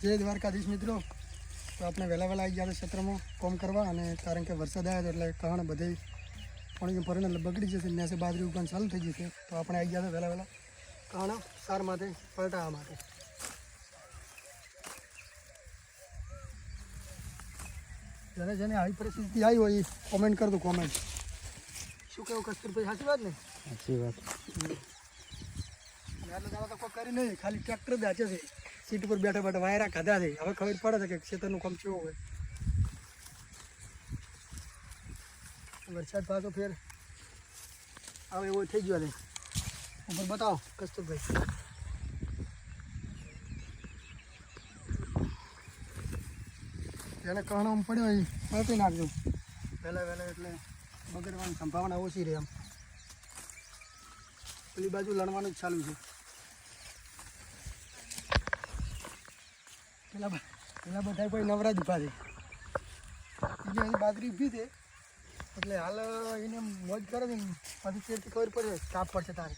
જય દ્વારકાધીશ મિત્રો. તો આપણે વહેલા આવી ગયા ક્ષેત્રમાં કોમ કરવા, અને કારણ કે વરસાદ આવ્યો એટલે કહણ બધે પાણી ભરીને બગડી જશે, નેસે બાજરી ઉગવાનું ચાલુ થઈ જશે. તો આપણે આવી ગયા વહેલા કહણ સાર માટે પલટાવવા માટે. જેને જેને આવી પરિસ્થિતિ આવી હોય એ કોમેન્ટ કરજો. કોમેન્ટ શું કેવું કસ્તુરભાઈ? સાચી વાત ને? સાચી વાત. એટલે દાદા તો કોઈ કરી નહીં, ખાલી ટ્રેક્ટર જ હાચે છે. સીટ ઉપર બેઠા બેઠા વાયરા ખાધા છે. હવે ખબર પડે છે કે ખેતરનું કામ કેવું હોય. વરસાદ પાછો ફેર હવે એવો થઈ ગયો છે. ઉપર બતાવો કસ્તુરભાઈ. જેને કહણામાં પડ્યો એ પલટી નાખજો વહેલા એટલે બગડવાની સંભાવના ઓછી રહે. આમ પેલી બાજુ લણવાનું જ ચાલુ છે. પેલા બધા કોઈ નવરા જ ઊભા છે. બીજી બાજરી ઊભી છે એટલે હાલ એને મોજ કરે છે. પછી ફેરથી ખબર પડે કાપ પડશે તારે.